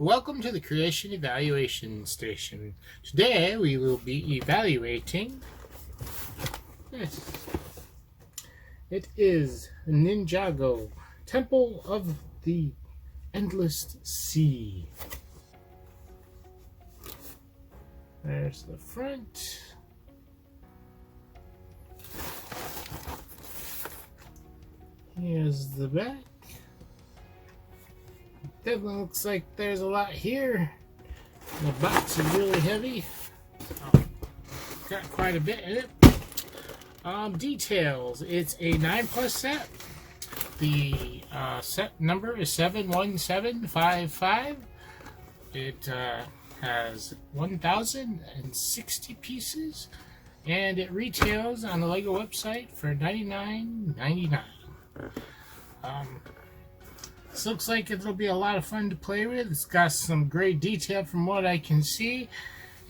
welcome to the Creation Evaluation Station. Today we will be evaluating this. It is Ninjago, Temple of the Endless Sea. There's the front. Here's the back. Definitely looks like there's a lot here. The box is really heavy. Got quite a bit in it. Details. It's a 9+ set. The set number is 71755. It has 1,060 pieces, and it retails on the Lego website for $99.99. This looks like it'll be a lot of fun to play with. It's got some great detail from what I can see,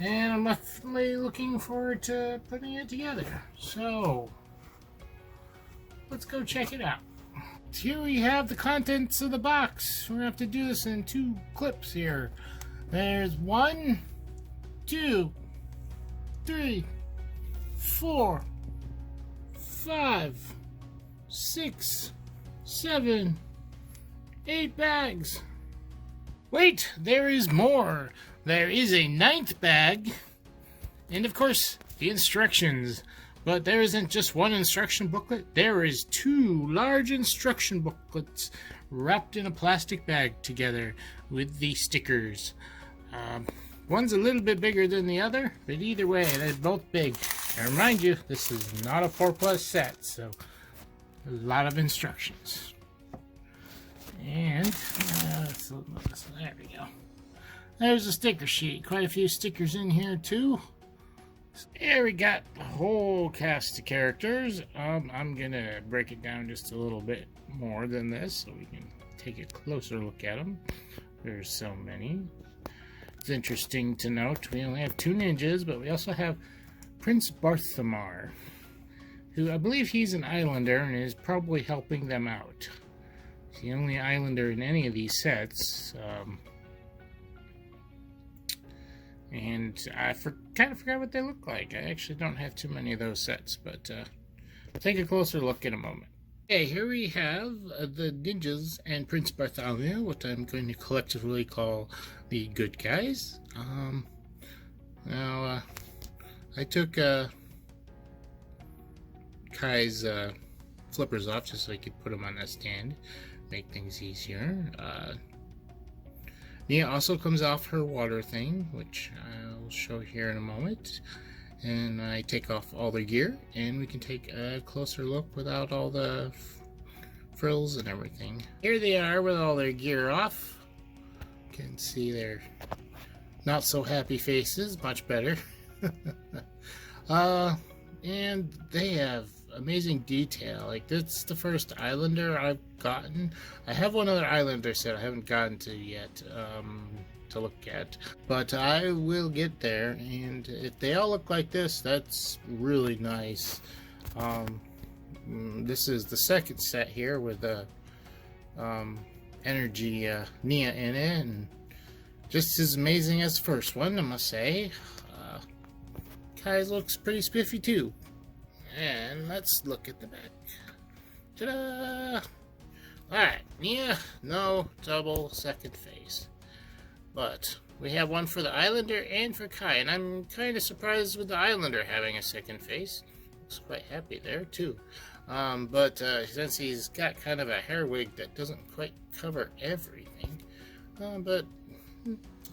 and I'm definitely looking forward to putting it together. So, let's go check it out. Here we have the contents of the box. We're going to have to do this in 2 clips here. There's 1, 2, 3, 4, 5, 6, 7, 8 bags. Wait, there is more. There is a 9th bag, and of course the instructions. But there isn't just one instruction booklet. There is 2 large instruction booklets wrapped in a plastic bag together with the stickers. One's a little bit bigger than the other, but either way, they're both big. And remind you, this is not a 4+ set, so a lot of instructions. And there we go. There's a sticker sheet. Quite a few stickers in here too. Here we got a whole cast of characters. I'm gonna break it down just a little bit more than this so we can take a closer look at them. There's so many. It's interesting to note we only have 2 ninjas, but we also have Prince Barthamar, who I believe he's an islander and is probably helping them out. He's the only islander in any of these sets. And I kind of forgot what they look like. I actually don't have too many of those sets, but take a closer look in a moment. Okay, here we have the ninjas and Prince Bartholomew, what I'm going to collectively call the good guys. Now, I took Kai's flippers off just so I could put them on that stand, make things easier. Nia also comes off her water thing, which I'll show here in a moment. And I take off all their gear, and we can take a closer look without all the frills and everything. Here they are with all their gear off. You can see their not so happy faces, much better. And they have amazing detail. Like, that's the first islander I've gotten. I have one other islander set I haven't gotten to yet to look at, but I will get there. And if they all look like this, that's really nice. This is the second set here with the energy Nia in it, and just as amazing as the first one, I must say. Kai's looks pretty spiffy too. And let's look at the back. Ta-da! Alright, Nia, no double second face. But we have one for the islander and for Kai, and I'm kind of surprised with the islander having a second face. Looks quite happy there too. But since he's got kind of a hair wig that doesn't quite cover everything, but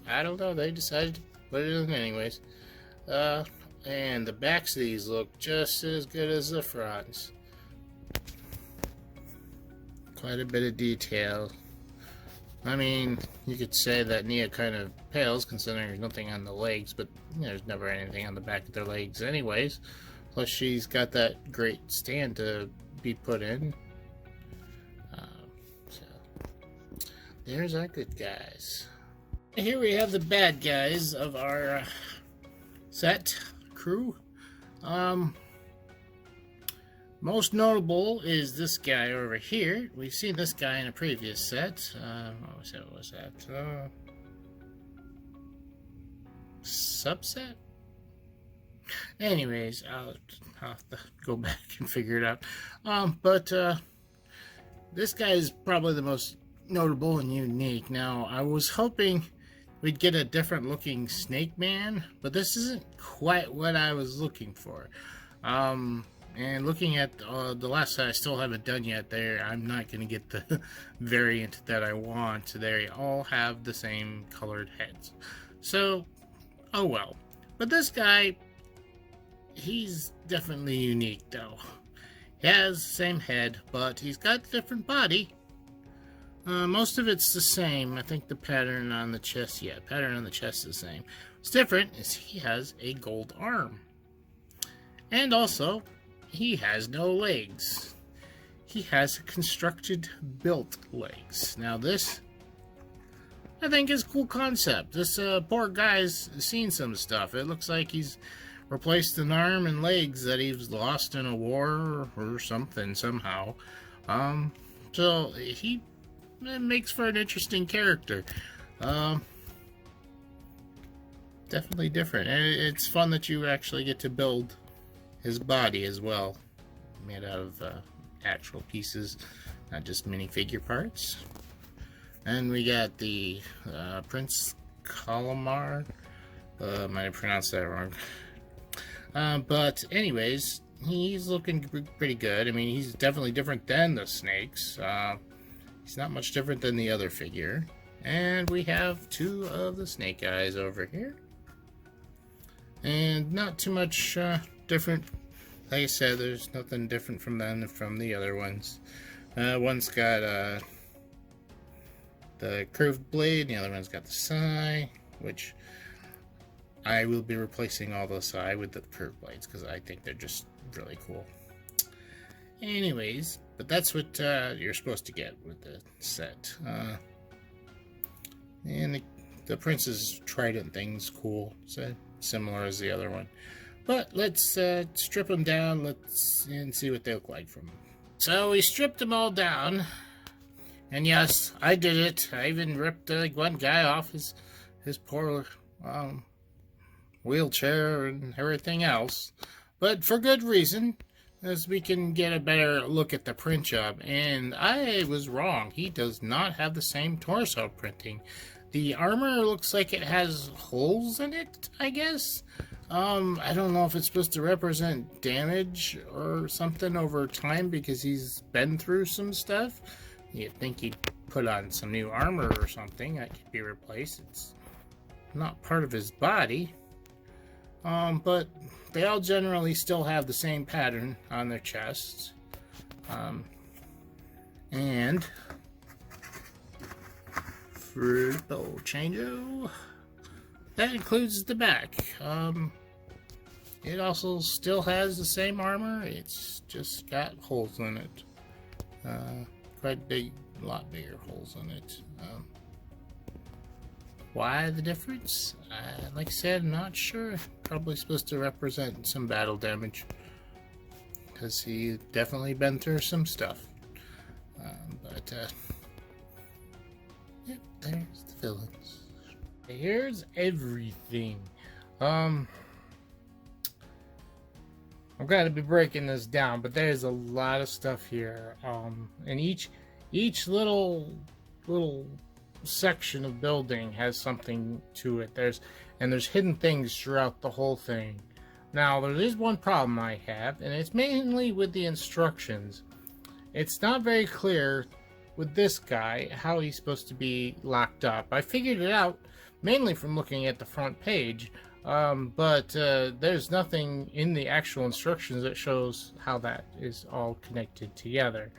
I don't know, they decided to put it in anyways. And the backs of these look just as good as the fronts. Quite a bit of detail. I mean, you could say that Nia kind of pales considering there's nothing on the legs, but there's never anything on the back of their legs anyways. Plus she's got that great stand to be put in. So there's our good guys. Here we have the bad guys of our set crew. Most notable is this guy over here. We've seen this guy in a previous set. What was that? subset. Anyways, I'll have to go back and figure it out. But this guy is probably the most notable and unique. Now, I was hoping we'd get a different looking Snake Man, but this isn't quite what I was looking for. And looking at the last set I still haven't done yet there, I'm not going to get the variant that I want. They all have the same colored heads. So, oh well. But this guy, he's definitely unique though. He has the same head, but he's got a different body. Most of it's the same. I think the pattern on the chest, pattern on the chest is the same. What's different is he has a gold arm. And also, he has no legs. He has constructed built legs. Now this, I think, is a cool concept. This poor guy's seen some stuff. It looks like he's replaced an arm and legs that he's lost in a war or something somehow. So he makes for an interesting character. Definitely different. And it's fun that you actually get to build his body as well, made out of actual pieces, not just minifigure parts. And we got the Prince Calamar. Might have pronounced that wrong. But anyways, he's looking pretty good. I mean, he's definitely different than the snakes. He's not much different than the other figure. And we have two of the snake eyes over here. And not too much different. Like I said, there's nothing different from them from the other ones. One's got the curved blade, the other one's got the sai, which I will be replacing all the sai with the curved blades because I think they're just really cool. Anyways, but that's what you're supposed to get with the set. And the Prince's trident thing's cool, so similar as the other one. But let's strip them down and see what they look like from them. So we stripped them all down, and yes, I did it. I even ripped one guy off his poor wheelchair and everything else, but for good reason, as we can get a better look at the print job. And I was wrong. He does not have the same torso printing. The armor looks like it has holes in it, I guess. I don't know if it's supposed to represent damage or something over time because he's been through some stuff. You'd think he'd put on some new armor or something that could be replaced. It's not part of his body. But they all generally still have the same pattern on their chests. And for the old chango, that includes the back. It also still has the same armor. It's just got holes in it. Quite big, a lot bigger holes in it. Why the difference? Like I said, I'm not sure. Probably supposed to represent some battle damage, because he's definitely been through some stuff. Yep, there's the villains. Here's everything. I'm gonna be breaking this down, but there's a lot of stuff here. And each little section of building has something to it. There's hidden things throughout the whole thing. Now, there is one problem I have, and it's mainly with the instructions. It's not very clear with this guy how he's supposed to be locked up. I figured it out mainly from looking at the front page, but there's nothing in the actual instructions that shows how that is all connected together.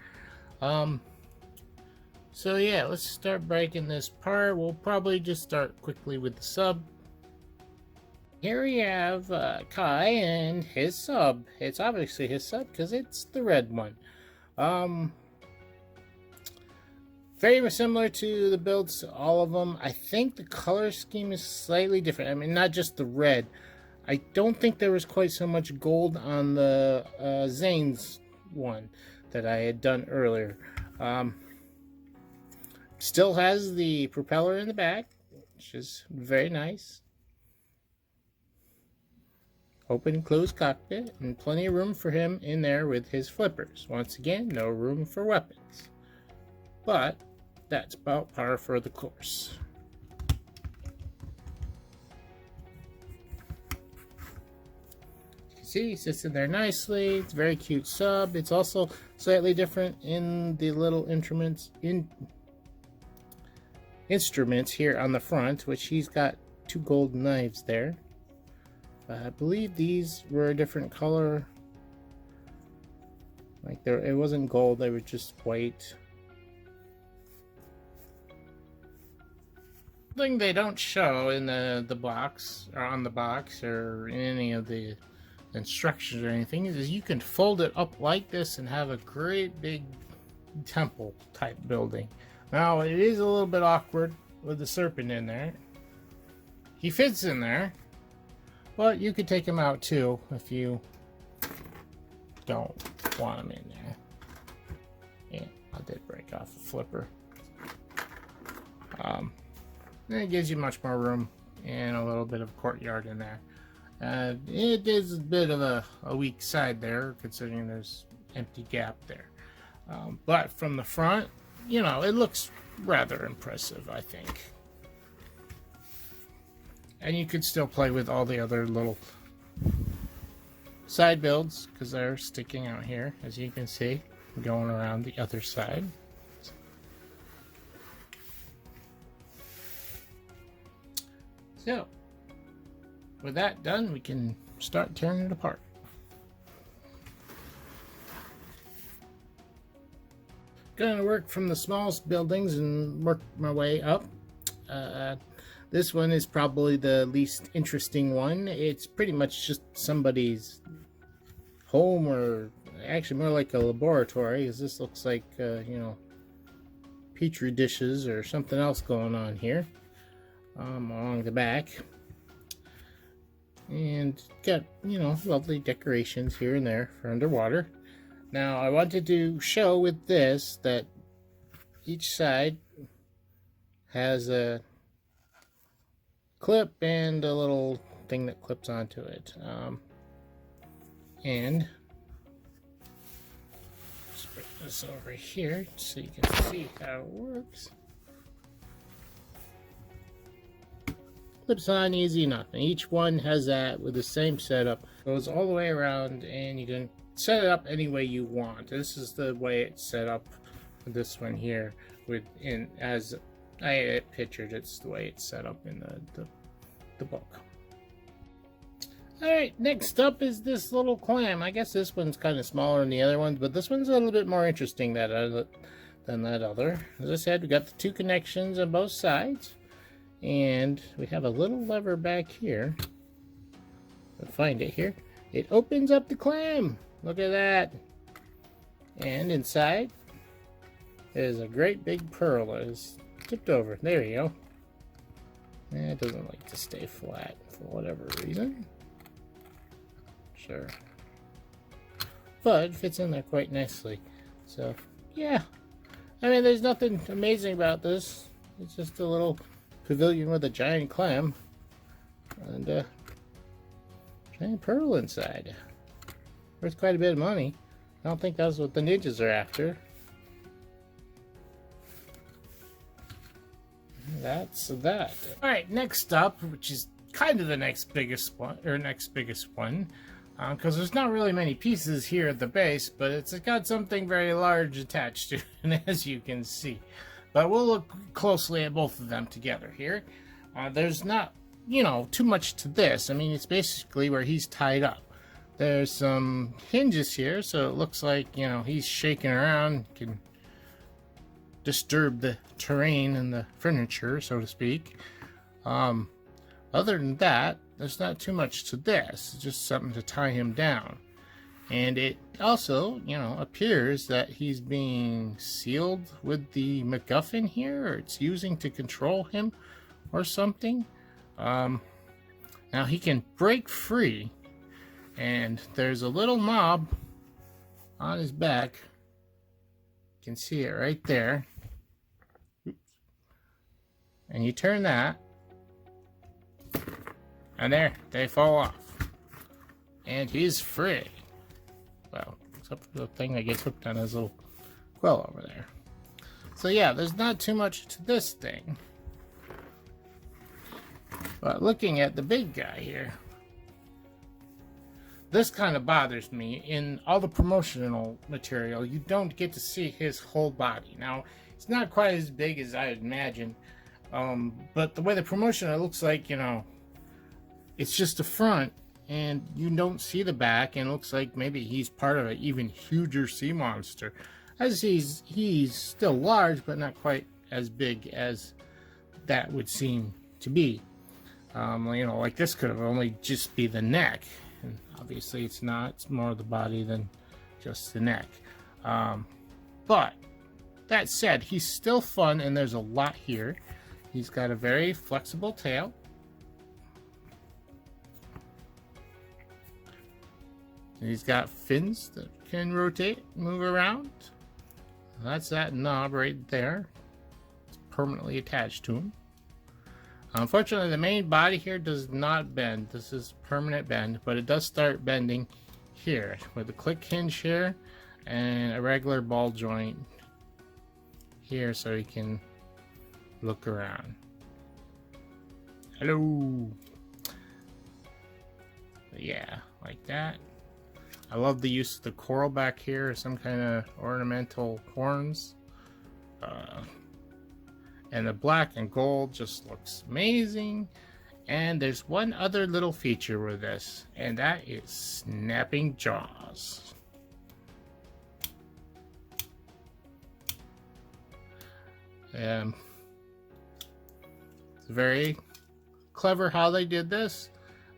So yeah, let's start breaking this apart. We'll probably just start quickly with the sub. Here we have Kai and his sub. It's obviously his sub because it's the red one. Very similar to the builds, all of them. I think the color scheme is slightly different. I mean, not just the red. I don't think there was quite so much gold on the Zane's one that I had done earlier. Still has the propeller in the back, which is very nice. open closed cockpit and plenty of room for him in there with his flippers. Once again, no room for weapons. But that's about par for the course. See, he sits in there nicely. It's a very cute sub. It's also slightly different in the little instruments here on the front, which he's got 2 gold knives there. I believe these were a different color. Like it wasn't gold, they were just white. Thing they don't show in the box or on the box or in any of the instructions or anything is you can fold it up like this and have a great big temple type building. Now it is a little bit awkward with the serpent in there. He fits in there, but you could take him out too if you don't want him in there. Yeah, I did break off a flipper. Then it gives you much more room and a little bit of courtyard in there. It is a bit of a weak side there, considering there's empty gap there. But from the front, you know, it looks rather impressive, I think. And you could still play with all the other little side builds, because they're sticking out here, as you can see, going around the other side. So, with that done, we can start tearing it apart. Gonna work from the smallest buildings and work my way up. This one is probably the least interesting one. It's pretty much just somebody's home, or actually more like a laboratory, because this looks like, you know, petri dishes or something else going on here along the back. And got, you know, lovely decorations here and there for underwater. Now I wanted to show with this that each side has a clip and a little thing that clips onto it. And let's bring this over here so you can see how it works. Clips on easy enough, and each one has that with the same setup. Goes all the way around, and you can set it up any way you want. This is the way it's set up. This one here, as I pictured, it's the way it's set up in the book. All right, next up is this little clam. I guess this one's kind of smaller than the other ones, but this one's a little bit more interesting than that other. As I said, we got the 2 connections on both sides. And we have a little lever back here. I'll find it here. It opens up the clam. Look at that. And inside is a great big pearl that is tipped over. There you go. And it doesn't like to stay flat for whatever reason. Sure. But it fits in there quite nicely. So, yeah. I mean, there's nothing amazing about this. It's just a little pavilion with a giant clam and a giant pearl inside. Worth quite a bit of money. I don't think that's what the ninjas are after. That's that. Alright, next up, which is kind of the next biggest one, because there's not really many pieces here at the base, but it's got something very large attached to it, as you can see. But we'll look closely at both of them together here. There's not, you know, too much to this. I mean, it's basically where he's tied up. There's some hinges here, so it looks like, you know, he's shaking around, can disturb the terrain and the furniture, so to speak. Other than that, there's not too much to this. It's just something to tie him down. And it also, you know, appears that he's being sealed with the MacGuffin here, or it's using to control him or something. Now he can break free, and there's a little knob on his back. You can see it right there. Oops. And you turn that, and there, they fall off. And he's free. Well, except for the thing that gets hooked on his little quill over there. So yeah, there's not too much to this thing. But looking at the big guy here, this kind of bothers me. In all the promotional material, you don't get to see his whole body. Now, it's not quite as big as I imagine, but the way the promotion, it looks like, you know, it's just the front, and you don't see the back, and it looks like maybe he's part of an even huger sea monster. As he's still large, but not quite as big as that would seem to be. You know, like this could have only just be the neck. And obviously it's not. It's more of the body than just the neck. But that said, he's still fun, and there's a lot here. He's got a very flexible tail. And he's got fins that can rotate, move around. That's that knob right there. It's permanently attached to him. Unfortunately, the main body here does not bend. This is permanent bend, but it does start bending here with a click hinge here and a regular ball joint here so you can look around. Hello. But yeah, like that. I love the use of the coral back here, some kind of ornamental horns. And the black and gold just looks amazing. And there's one other little feature with this, and that is snapping jaws. It's very clever how they did this.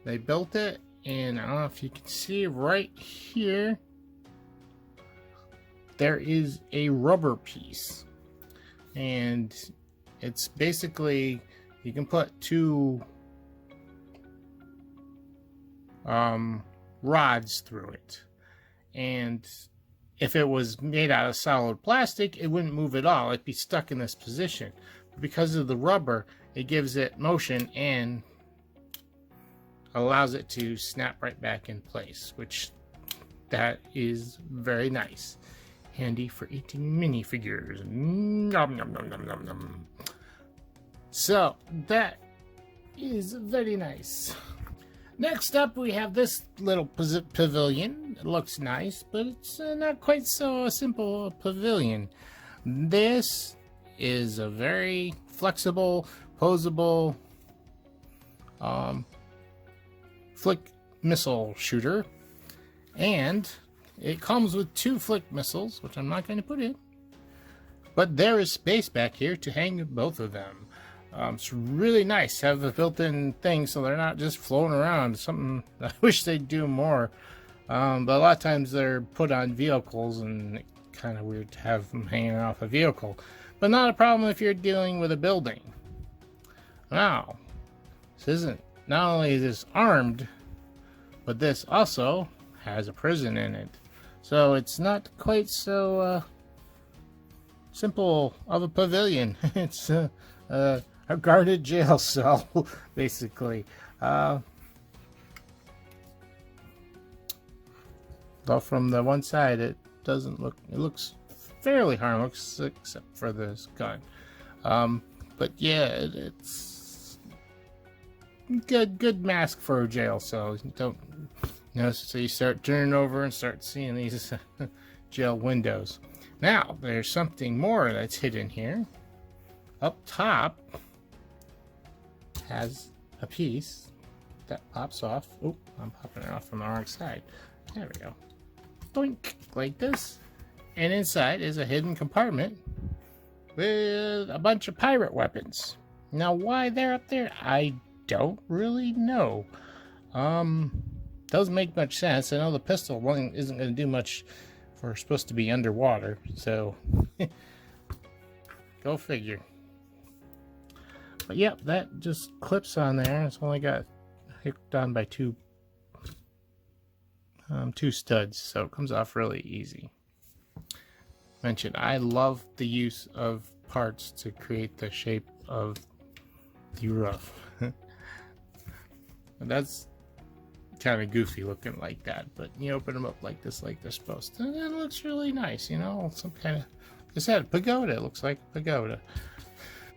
They built it, and I don't know if you can see right here, there is a rubber piece. And it's basically, you can put two rods through it. And if it was made out of solid plastic, it wouldn't move at all. It'd be stuck in this position. But because of the rubber, it gives it motion and allows it to snap right back in place, which that is very nice. Handy for eating minifigures. Nom, nom, nom, nom, nom, nom. So that is very nice. Next up, we have this little pavilion. It looks nice, but it's not quite so simple a pavilion. This is a very flexible, posable flick missile shooter, and it comes with 2 flick missiles, which I'm not going to put in, but there is space back here to hang both of them. It's really nice to have a built-in thing so they're not just floating around. Something I wish they'd do more, but a lot of times they're put on vehicles, and it's kind of weird to have them hanging off a vehicle, but not a problem if you're dealing with a building. Now, this isn't, not only is this armed, but this also has a prison in it. So it's not quite so simple of a pavilion. It's a guarded jail cell, basically. Though from the one side, it doesn't look, it looks fairly harmless, except for this gun. But yeah, it's good mask for a jail cell. You don't, you know, so you start turning over and start seeing these jail windows. Now, there's something more that's hidden here. Up top has a piece that pops off. Oh, I'm popping it off from the wrong side. There we go. Doink, like this. And inside is a hidden compartment with a bunch of pirate weapons. Now, why they're up there, I don't really know. Doesn't make much sense. I know the pistol one isn't going to do much for supposed to be underwater, so go figure. But yep, that just clips on there. It's only got hooked on by two studs, so it comes off really easy. Mentioned, I love the use of parts to create the shape of the roof. That's kind of goofy looking like that, but you open them up like this, like they're supposed to, and it looks really nice, you know, some kind of, like I said, pagoda. It looks like a pagoda.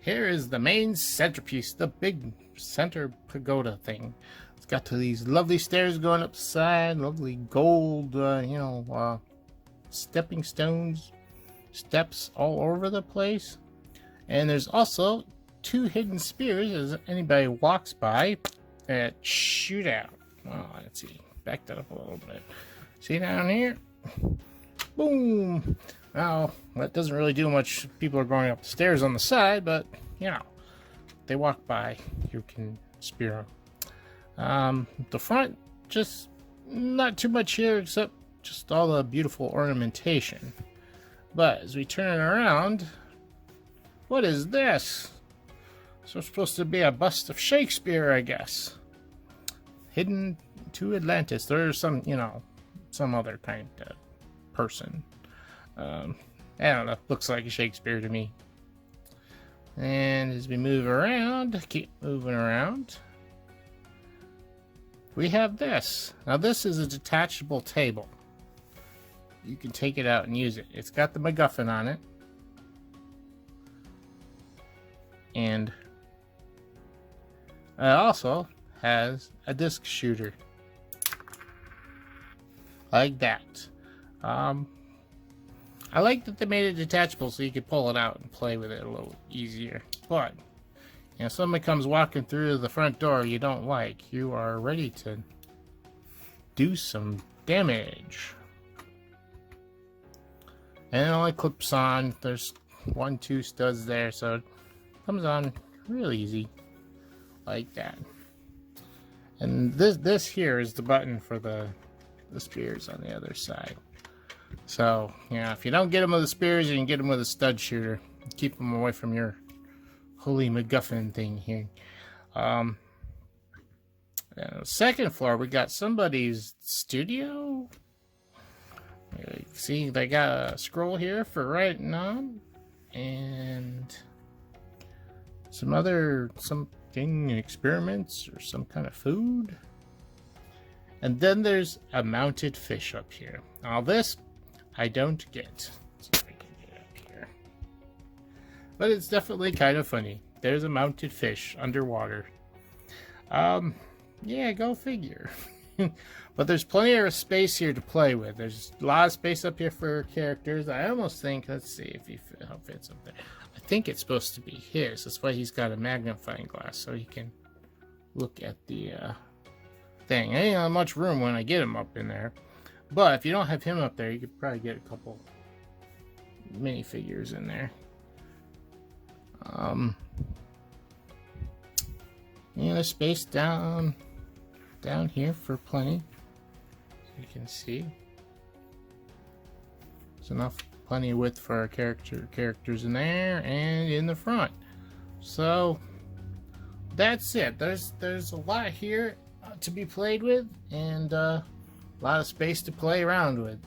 Here is the main centerpiece, the big center pagoda thing. It's got these lovely stairs going up the side, lovely gold, stepping stones, steps all over the place. And there's also 2 hidden spears as anybody walks by that shoot out. Oh, let's see. Back that up a little bit. See down here? Boom! Now, that doesn't really do much. People are going up the stairs on the side, but, you know, they walk by, you can spear them. The front, just not too much here, except just all the beautiful ornamentation. But as we turn it around, what is this? So it's supposed to be a bust of Shakespeare, I guess. Hidden to Atlantis. There's some, some other kind of person. I don't know. Looks like a Shakespeare to me. And as we move around, keep moving around, we have this. Now this is a detachable table. You can take it out and use it. It's got the MacGuffin on it. And it also has a disc shooter. Like that. I like that they made it detachable so you could pull it out and play with it a little easier. But, if somebody comes walking through the front door you don't like, you are ready to do some damage. And it only clips on. There's 1-2 studs there, so it comes on real easy. Like that. And this here is the button for the spears on the other side. So, if you don't get them with the spears, you can get them with a stud shooter. Keep them away from your holy MacGuffin thing here. Second floor, we got somebody's studio. See, they got a scroll here for writing on. And something experiments or some kind of food. And then there's a mounted fish up here. Now this I don't get. So I can get up here. But it's definitely kind of funny. There's a mounted fish underwater. Yeah, go figure. But there's plenty of space here to play with. There's a lot of space up here for characters. I almost think, let's see how it fits up there. I think it's supposed to be his. That's why he's got a magnifying glass, so he can look at the thing. Ain't not much room when I get him up in there. But if you don't have him up there, you could probably get a couple minifigures in there. There's space down here for plenty. So you can see. There's plenty of width for our characters in there and in the front. So that's it. There's a lot here to be played with, and a lot of space to play around with,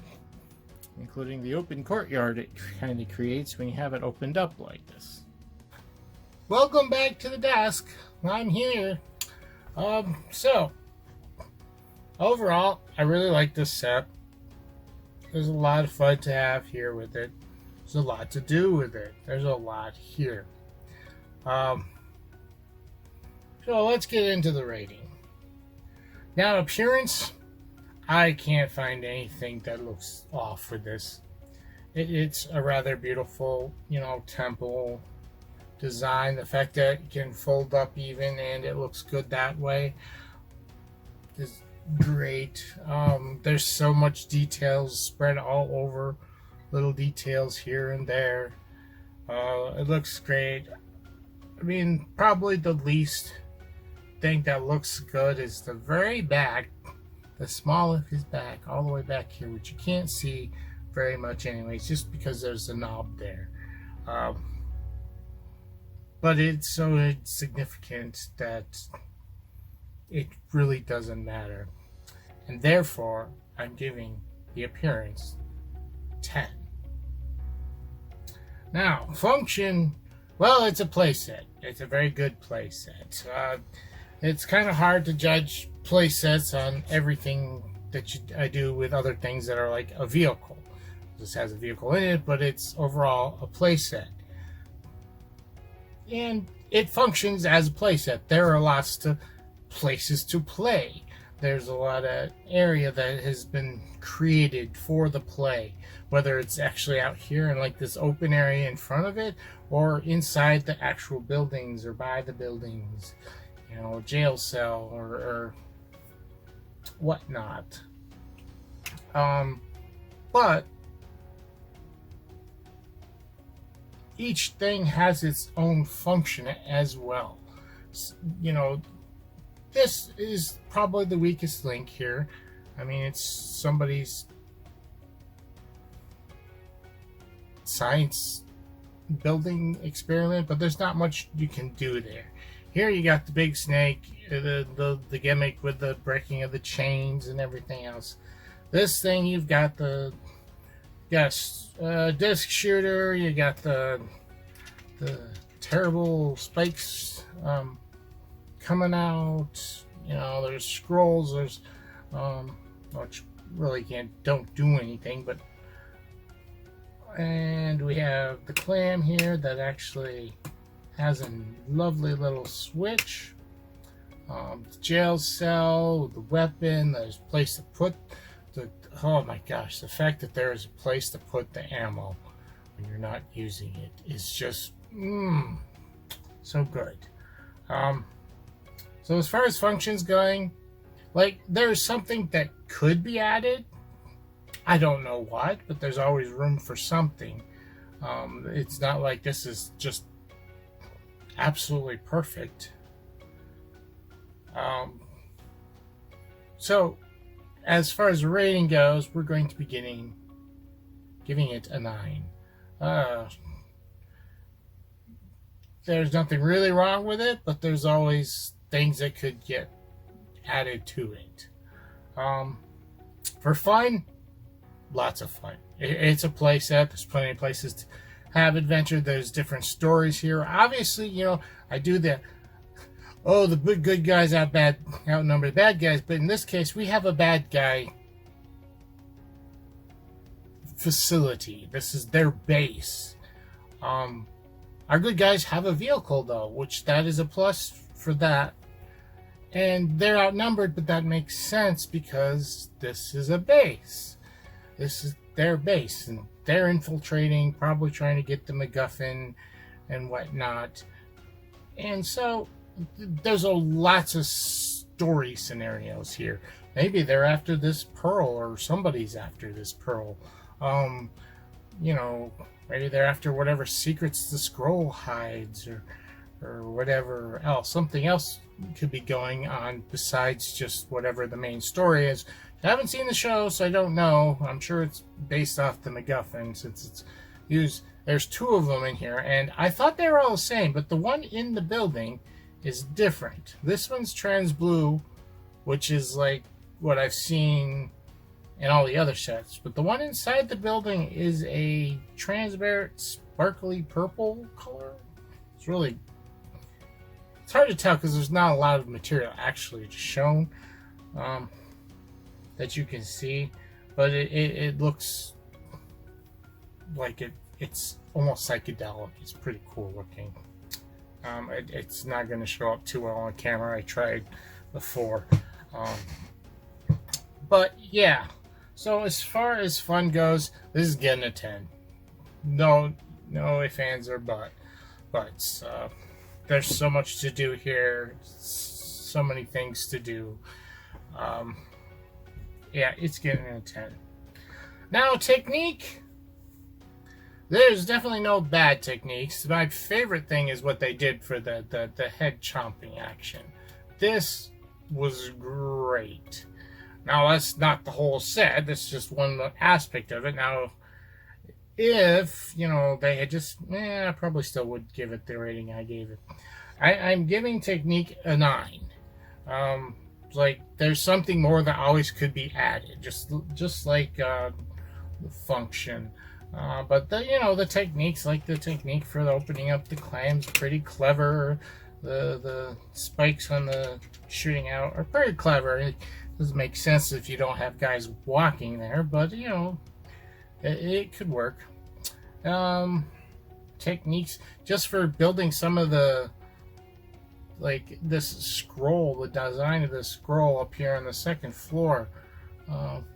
including the open courtyard it kind of creates when you have it opened up like this. Welcome back to the desk. I'm here. So overall, I really like this set. There's a lot of fun to have here with it. There's a lot to do with it. There's a lot here. So let's get into the rating. Now, appearance, I can't find anything that looks off for this. It's a rather beautiful, temple design. The fact that it can fold up even and it looks good that way is great. There's so much details spread all over, little details here and there. It looks great. I mean, probably the least thing that looks good is the very back, the small of his back, all the way back here, which you can't see very much anyways, just because there's a knob there. But it's so significant that it really doesn't matter. And therefore, I'm giving the appearance 10. Now, function, well, it's a playset. It's a very good playset. It's kind of hard to judge play sets on everything that I do with other things that are like a vehicle. This has a vehicle in it, but it's overall a play set. And it functions as a play set. There are lots of places to play. There's a lot of area that has been created for the play, whether it's actually out here in like this open area in front of it, or inside the actual buildings or by the buildings, you know, a jail cell or whatnot. But each thing has its own function as well. You know, this is probably the weakest link here. I mean, it's somebody's science building experiment, but there's not much you can do there. Here you got the big snake, the gimmick with the breaking of the chains and everything else. This thing, you've got the disc shooter, you got the terrible spikes coming out. You know, there's scrolls, there's which really don't do anything, but, and we have the clam here that actually has a lovely little switch. The jail cell, the weapon, there's a place to put the, oh my gosh, the fact that there is a place to put the ammo when you're not using it is just so good. So as far as functions going, like, there's something that could be added. I don't know what, but there's always room for something. It's not like this is just absolutely perfect. So as far as the rating goes, we're going to be giving it a 9. There's nothing really wrong with it, but there's always things that could get added to it. For fun, lots of fun. It's a play set. There's plenty of places to have adventure. There's different stories here. Obviously, you know, I do the good guys outnumber the bad guys, but in this case, we have a bad guy facility. This is their base. Our good guys have a vehicle, though, which that is a plus for that. And they're outnumbered, but that makes sense because this is a base. This is their base, and they're infiltrating, probably trying to get the MacGuffin and whatnot. And so there's lots of story scenarios here. Maybe they're after this pearl, or somebody's after this pearl. You know, maybe they're after whatever secrets the scroll hides, or whatever else. Something else could be going on besides just whatever the main story is. I haven't seen the show, so I don't know. I'm sure it's based off the MacGuffin, since it's used. There's 2 of them in here, and I thought they were all the same, but the one in the building is different. This one's trans blue, which is like what I've seen in all the other sets, but the one inside the building is a transparent, sparkly purple color. It's really, it's hard to tell because there's not a lot of material actually shown that you can see, but it looks like it's almost psychedelic. It's pretty cool looking. It's not going to show up too well on camera. I tried before. But yeah, so as far as fun goes, this is getting a 10. No ifs, ands, or buts. There's so much to do here. So many things to do. Yeah, it's getting a 10. Now, technique. There's definitely no bad techniques. My favorite thing is what they did for the head chomping action. This was great. Now, that's not the whole set. That's just one aspect of it. Now, if, you know, they had just, I probably still would give it the rating I gave it. I'm giving technique a 9. Like, there's something more that always could be added. Just like the function. But the techniques, like the technique for opening up the clams, pretty clever. The spikes on the shooting out are very clever. It doesn't make sense if you don't have guys walking there, but you know, it could work. Techniques just for building some of the, like this scroll, the design of the scroll up here on the second floor.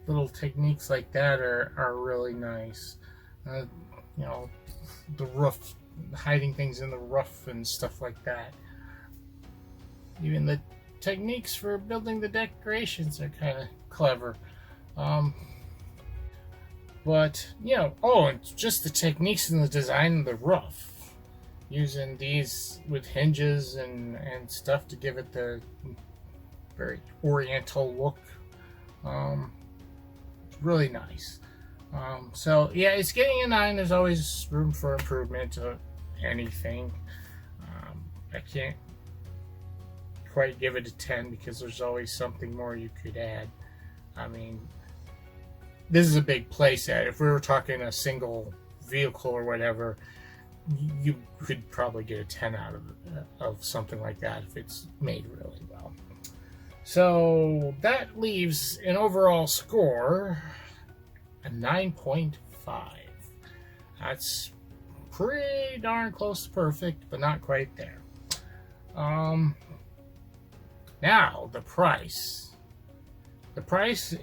Little techniques like that are really nice. You know, the roof, hiding things in the roof and stuff like that. Even the techniques for building the decorations are kind of clever. But, you know, and just the techniques in the design of the roof. Using these with hinges and stuff to give it the very oriental look. Really nice. So, yeah, it's getting a 9. There's always room for improvement to anything. I can't quite give it a 10 because there's always something more you could add. I mean, this is a big playset. If we were talking a single vehicle or whatever, you could probably get a 10 out of something like that if it's made really well. So that leaves an overall score a 9.5. That's pretty darn close to perfect, but not quite there. Now, the price. The price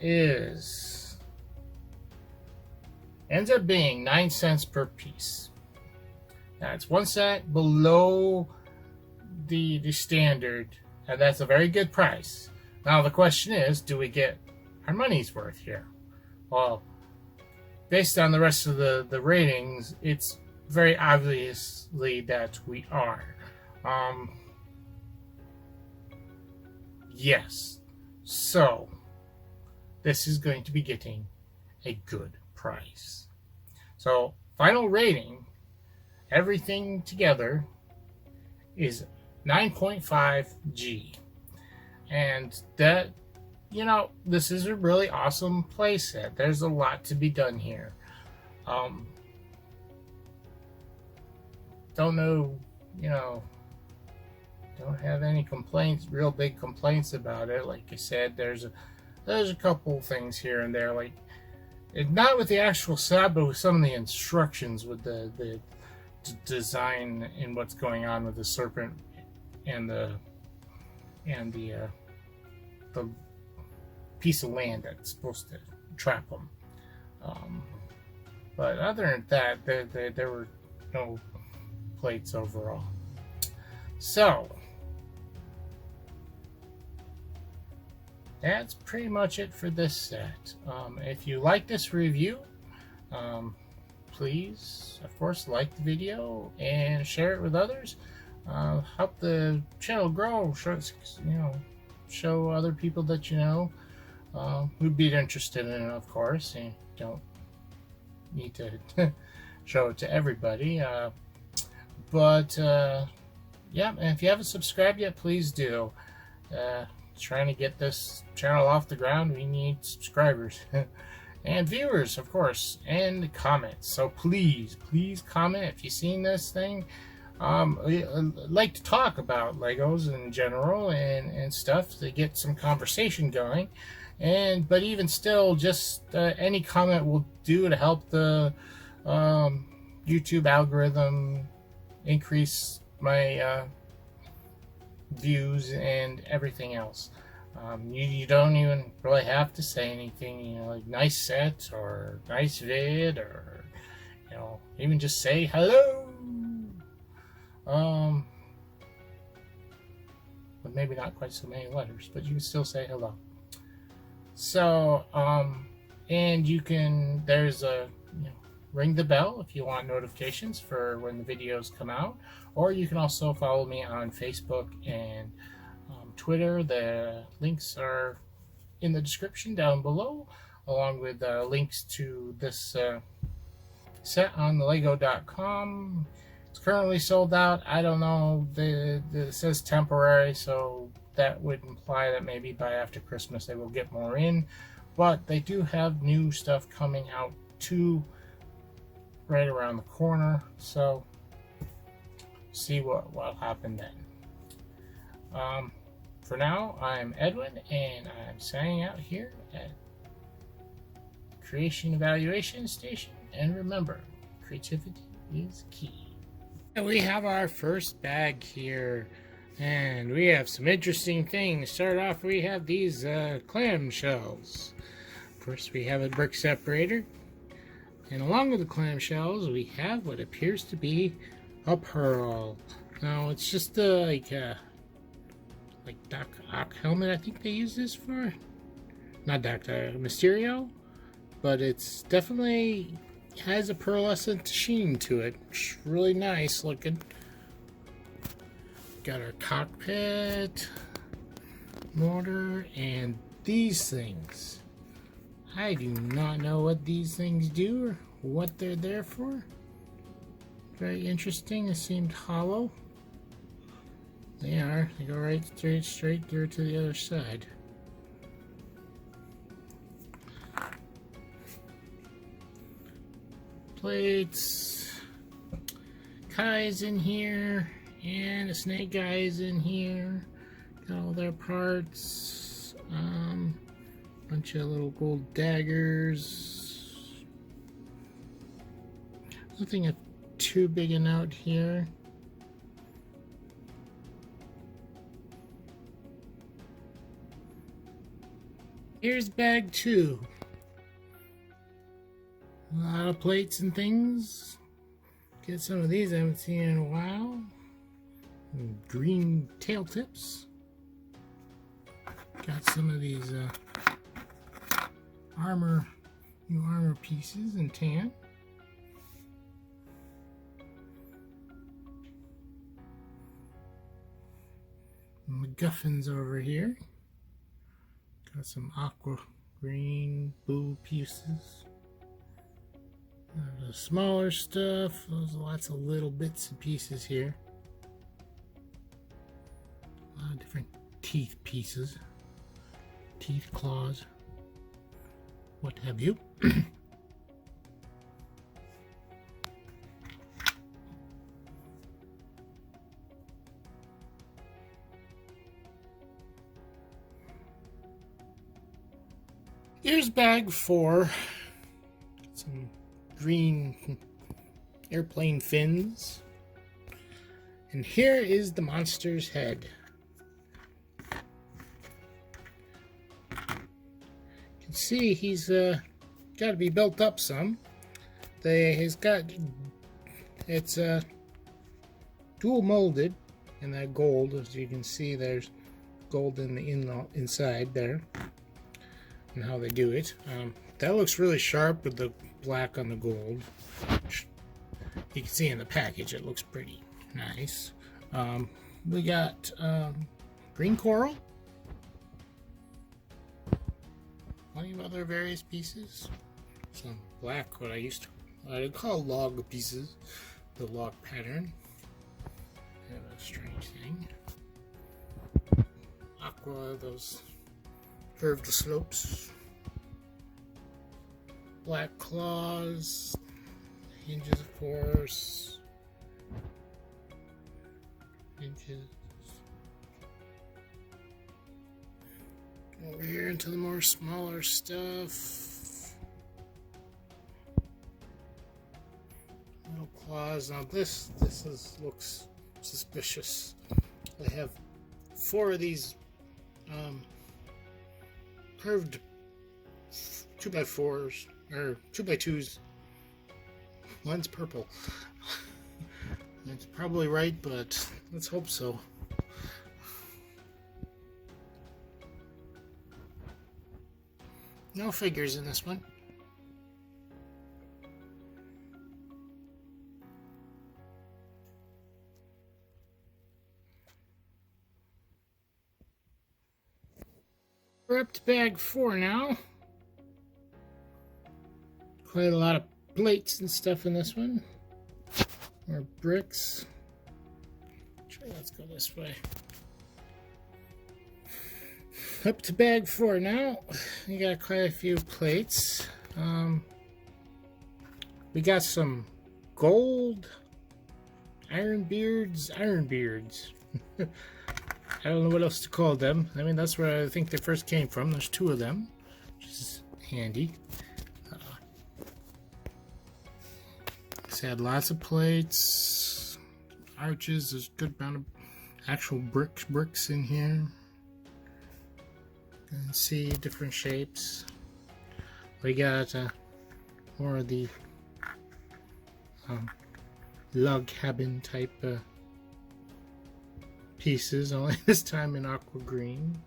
ends up being 9 cents per piece. That's 1 cent below the standard, and that's a very good price. Now, the question is, do we get our money's worth here? Well, based on the rest of the ratings, it's very obviously that we are. Yes. So, this is going to be getting a good price. So, final rating, everything together, is 9.5 G. And that, you know, this is a really awesome playset. There's a lot to be done here. Don't know, you know, don't have any complaints, real big complaints about it. Like I said, there's a couple things here and there, like not with the actual set, but with some of the instructions with the design and what's going on with the serpent and the piece of land that's supposed to trap them. But other than that, there were no plates overall. So that's pretty much it for this set. If you like this review, please, of course, like the video and share it with others. Help the channel grow. Show other people that you know who'd be interested in it, of course. And don't need to show it to everybody. Yeah, and if you haven't subscribed yet, please do. Trying to get this channel off the ground, we need subscribers and viewers, of course, and comments. So please comment if you've seen this thing. I like to talk about Legos in general and stuff to get some conversation going. But even still, just any comment will do to help the YouTube algorithm increase my views and everything else. You don't even really have to say anything, you know, like nice set or nice vid, or you know, even just say hello. But maybe not quite so many letters, but you can still say hello. So and you can, there's a, you know, ring the bell if you want notifications for when the videos come out, or you can also follow me on Facebook and Twitter. The links are in the description down below, along with links to this set on the Lego.com. It's currently sold out. I don't know, it says temporary, so that would imply that maybe by after Christmas they will get more in. But they do have new stuff coming out too, right around the corner, so see what will happen then. For now, I'm Edwin, and I'm signing out here at Creation Evaluation Station. And remember, creativity is key. And we have our first bag here, and we have some interesting things. Start off, we have these clam shells. First, we have a brick separator, and along with the clam shells, we have what appears to be a pearl. Now, it's just like Doc Ock helmet, I think they use this for. Not Dr. Mysterio, but it's definitely has a pearlescent sheen to it. It's really nice looking. Got our cockpit, motor, and these things. I do not know what these things do or what they're there for. Very interesting. It seemed hollow. They are. They go right straight there to the other side. Plates. Kai's in here, and a snake guy is in here. Got all their parts. Bunch of little gold daggers. Nothing too big a note here. Here's bag 2. A lot of plates and things. Get some of these I haven't seen in a while. Green tail tips. Got some of these new armor pieces in tan. MacGuffins over here. Got some aqua green blue pieces. The smaller stuff. There's lots of little bits and pieces here. A lot of different teeth pieces. Teeth, claws, what have you. Here's bag 4. Some green airplane fins. And here is the monster's head. You can see he's got to be built up some. It's dual molded in that gold. As you can see, there's gold in the inside there. And how they do it. That looks really sharp with the black on the gold. You can see in the package it looks pretty nice. We got green coral. Plenty of other various pieces. Some black, what I'd call log pieces. The log pattern. Kind of a strange thing. Aqua, those curved slopes. Black claws. Hinges, of course. Hinges. Over here into the more smaller stuff. Little claws. Now this looks suspicious. They have 4 of these curved 2x4s or 2x2s. One's purple. That's probably right, but let's hope so. No figures in this one. We're up to bag 4 now. Quite a lot of plates and stuff in this one. More bricks. Sure, let's go this way. Up to bag 4 now. We got quite a few plates. We got some gold Iron Beards. I don't know what else to call them. I mean, that's where I think they first came from. There's 2 of them, which is handy. It's had lots of plates, arches. There's a good amount of actual bricks in here. You can see different shapes. We got more of the log cabin type pieces, only this time in aqua green.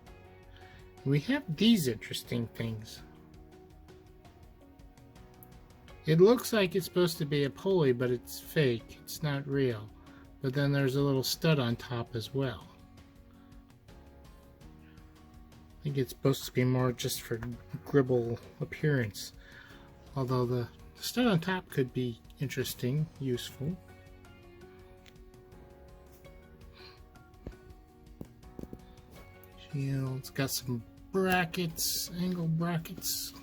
We have these interesting things. It looks like it's supposed to be a pulley, but it's fake. It's not real. But then there's a little stud on top as well. I think it's supposed to be more just for gribble appearance. Although the stud on top could be interesting, useful. It's got some brackets, angle brackets.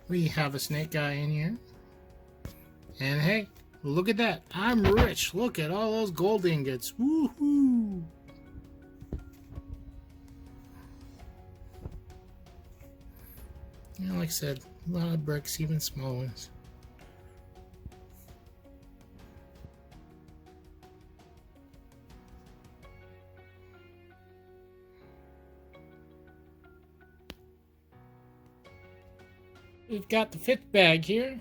We have a snake guy in here. And hey, look at that. I'm rich. Look at all those gold ingots. Woohoo! You know, like I said, a lot of bricks, even small ones. We've got the 5th bag here.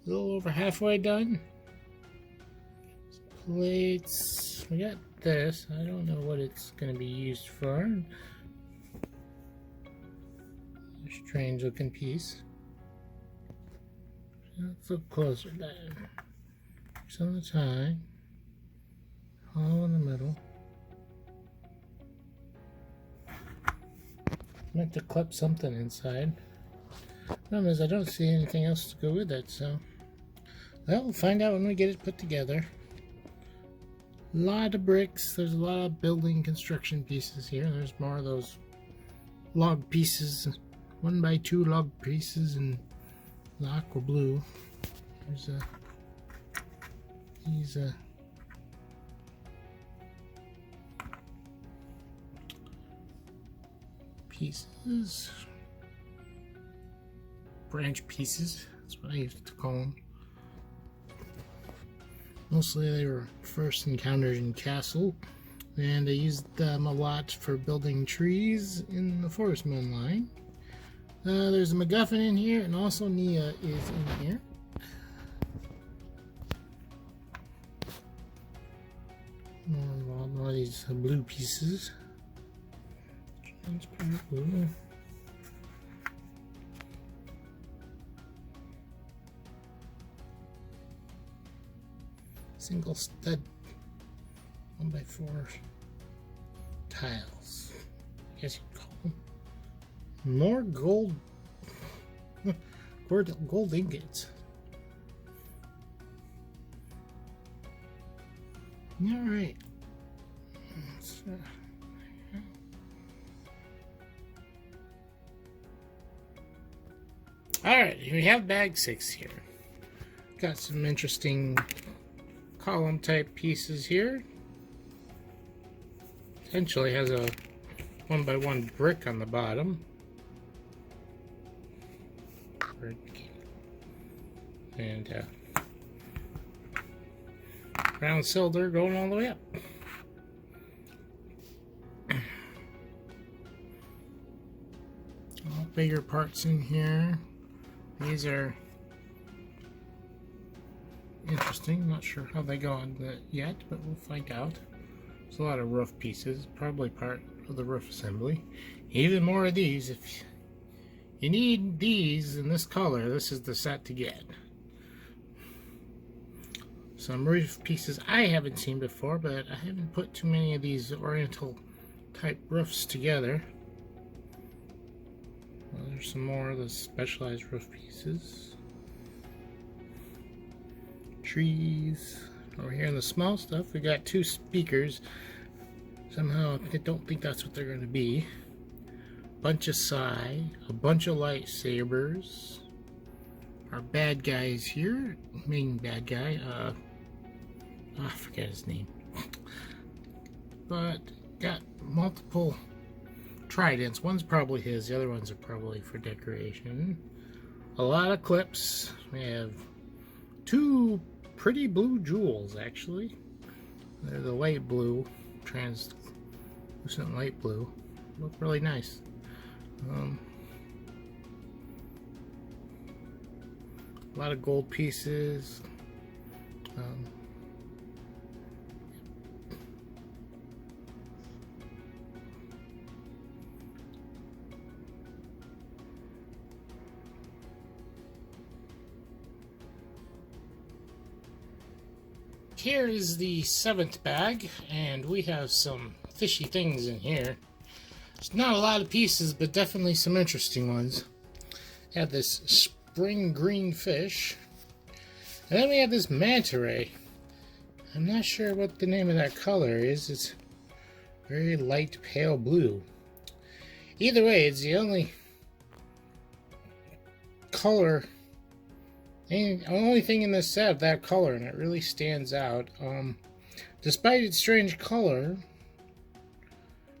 A little over halfway done. Some plates. We got this. I don't know what it's going to be used for. Strange looking piece. Let's look closer then. It's on the tie. Hollow in the middle. Meant to clip something inside. Problem is, I don't see anything else to go with it, so. Well, we'll find out when we get it put together. A lot of bricks. There's a lot of building construction pieces here. There's more of those log pieces. 1x2 log pieces in the aqua blue. There's these pieces, branch pieces. That's what I used to call them. Mostly they were first encountered in Castle, and I used them a lot for building trees in the Forest Moon line. There's a MacGuffin in here, and also Nia is in here. More of these blue pieces. Transparent blue. Single stud 1x4 tiles, I guess you'd call them. More gold gold ingots. Alright. Alright, we have bag 6 here. Got some interesting column type pieces here. Essentially has a 1x1 brick on the bottom. And round cylinder going all the way up. All bigger parts in here. These are interesting. Not sure how they go on that yet, but we'll find out. There's a lot of roof pieces, probably part of the roof assembly. Even more of these. If you need these in this color, this is the set to get. Some roof pieces I haven't seen before, but I haven't put too many of these oriental type roofs together. Well, there's some more of the specialized roof pieces. Trees. Over here in the small stuff, we got 2 speakers. Somehow I don't think that's what they're going to be. Bunch of Psy, a bunch of lightsabers. Our bad guys here, main bad guy, I forget his name. but got multiple tridents. One's probably his, the other ones are probably for decoration. A lot of clips. We have two pretty blue jewels, actually. They're the light blue, translucent light blue. Look really nice. A lot of gold pieces. Here is the 7th bag, and we have some fishy things in here. There's not a lot of pieces, but definitely some interesting ones. We have this spring green fish, and then we have this manta ray. I'm not sure what the name of that color is. It's very light pale blue. Either way, it's the only color, the only thing in this set of that color, and it really stands out. Despite its strange color,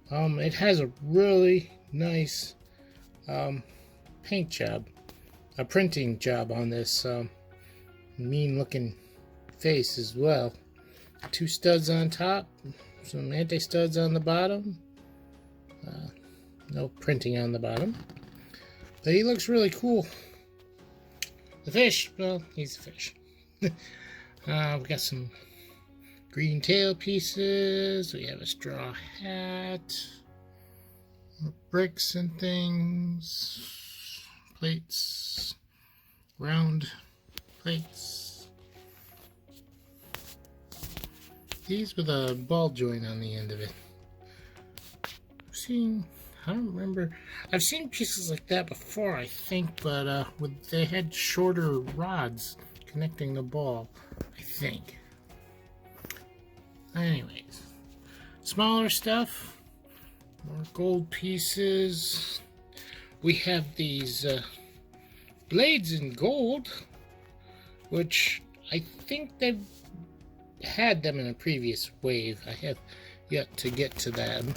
it has a really nice paint job, a printing job on this mean looking face as well. 2 studs on top, some anti-studs on the bottom, no printing on the bottom, but he looks really cool. The fish, well, he's a fish. We got some green tail pieces. We have a straw hat, bricks and things, plates, round plates. These with a ball joint on the end of it. I don't remember. I've seen pieces like that before, I think, but they had shorter rods connecting the ball, I think. Anyways, smaller stuff, more gold pieces. We have these blades in gold, which I think they've had them in a previous wave. I have yet to get to them.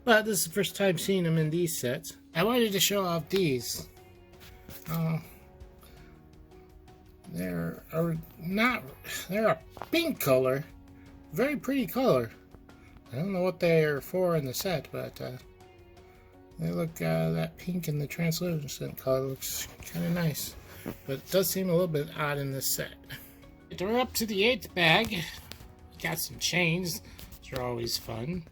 But this is the first time seeing them in these sets. I wanted to show off these. They're a pink color, very pretty color. I don't know what they're for in the set, but they look, that pink and the translucent color looks kind of nice, but it does seem a little bit odd in this set. We're up to the 8th bag. Got some chains, which are always fun.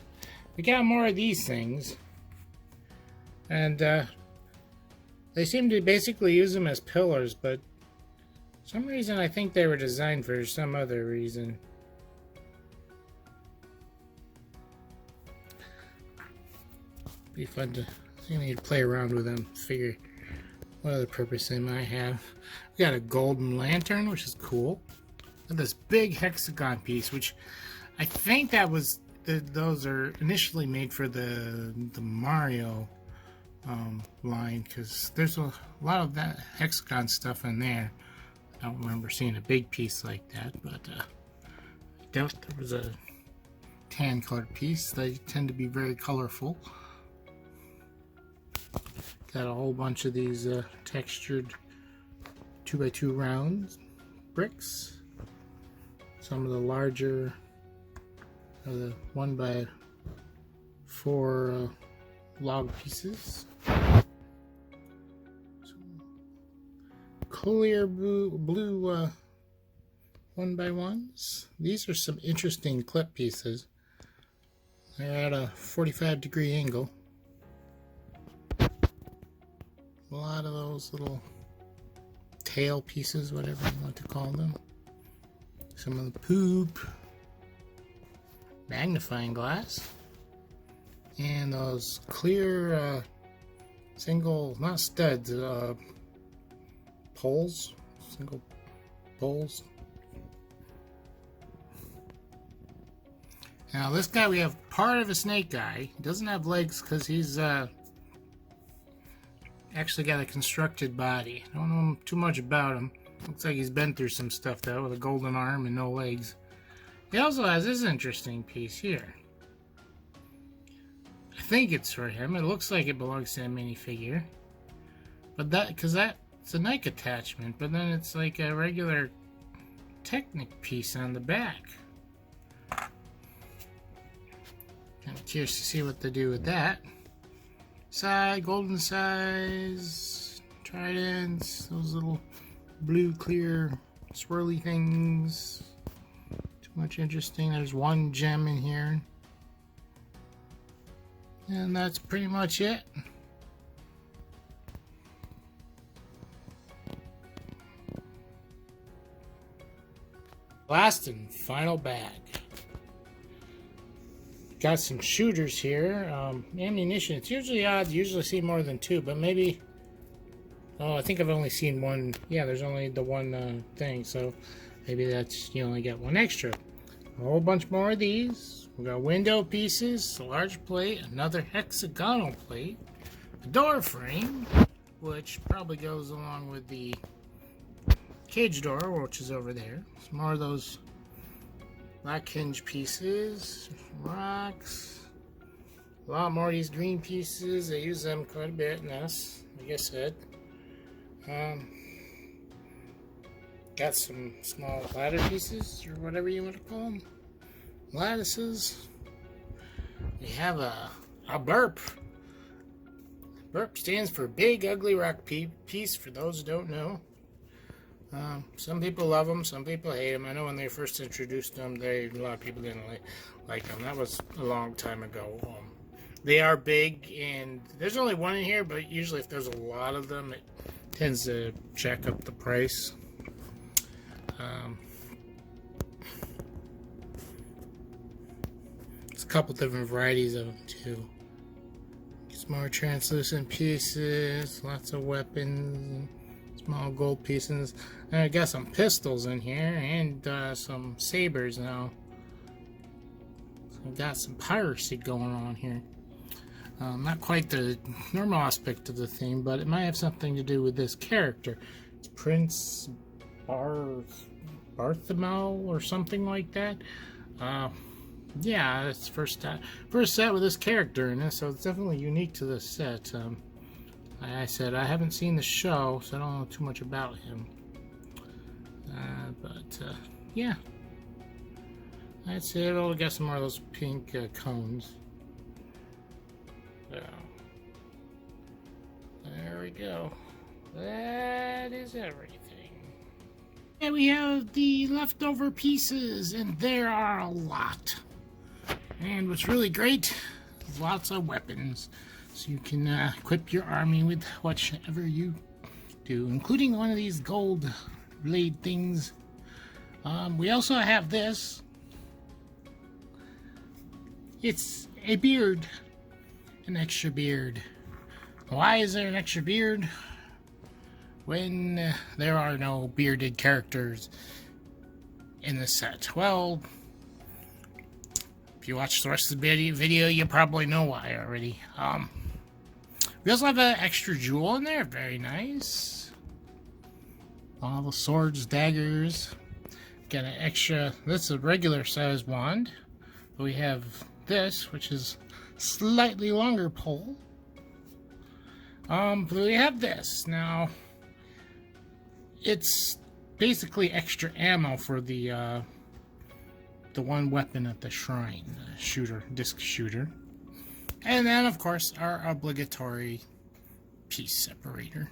We got more of these things, and they seem to basically use them as pillars, but for some reason I think they were designed for some other reason. Be fun to play around with them, figure what other purpose they might have. We got a golden lantern, which is cool. And this big hexagon piece, which I think that was those are initially made for the Mario line, because there's a lot of that hexagon stuff in there. I don't remember seeing a big piece like that, but I doubt there was a tan colored piece. They tend to be very colorful. Got a whole bunch of these textured 2x2 round bricks. Some of the larger, the 1x4 log pieces. Some Collier blue 1x1s. These are some interesting clip pieces. They're at a 45-degree angle. A lot of those little tail pieces, whatever you want to call them. Some of the poop, magnifying glass, and those clear single, not studs, poles, single poles. Now this guy, we have part of a snake guy. He doesn't have legs because he's actually got a constructed body. I don't know too much about him. Looks like he's been through some stuff though, with a golden arm and no legs. He also has this interesting piece here. I think it's for him. It looks like it belongs to a minifigure. But because that's a Nike attachment, but then it's like a regular Technic piece on the back. Kind of curious to see what they do with that. Side, golden size, tridents, those little blue, clear, swirly things. Too much interesting. There's one gem in here. And that's pretty much it. Last and final bag. Got some shooters here. Ammunition. It's usually odd. You usually see more than two, but maybe... Oh, I think I've only seen one. Yeah, there's only the one thing, so maybe that's... You only get one extra. A whole bunch more of these. We got window pieces, a large plate, another hexagonal plate, a door frame, which probably goes along with the cage door, which is over there. Some more of those black hinge pieces, rocks, a lot more of these green pieces. I use them quite a bit in this, like I said. Got some small ladder pieces, or whatever you want to call them. Lattices. We have a burp. Burp stands for Big Ugly Rock Piece, for those who don't know. Some people love them, some people hate them. I know when they first introduced them, a lot of people didn't like them. That was a long time ago. They are big, and there's only one in here, but usually if there's a lot of them, it tends to jack up the price. There's a couple different varieties of them too. Some more translucent pieces, lots of weapons, small gold pieces. And I got some pistols in here and some sabers now. So I've got some piracy going on here. Not quite the normal aspect of the theme, but it might have something to do with this character. It's Prince Bartholomew or something like that. Yeah, it's first set with this character in this, so it's definitely unique to this set. Like I said, I haven't seen the show, so I don't know too much about him. Yeah. That's it. Oh, we got some more of those pink cones. So, there we go. That is everything. And we have the leftover pieces, and there are a lot. And what's really great is lots of weapons. So you can equip your army with whatever you do, including one of these gold blade things. We also have this. It's a beard. An extra beard. Why is there an extra beard when there are no bearded characters in the set? Well, if you watch the rest of the video, you probably know why already. We also have an extra jewel in there. Very nice. All the swords, daggers. Got an extra. This is a regular size wand. But we have this, which is slightly longer pole. But we have this. Now, it's basically extra ammo for the one weapon at the shrine, disc shooter. And then, of course, our obligatory piece separator.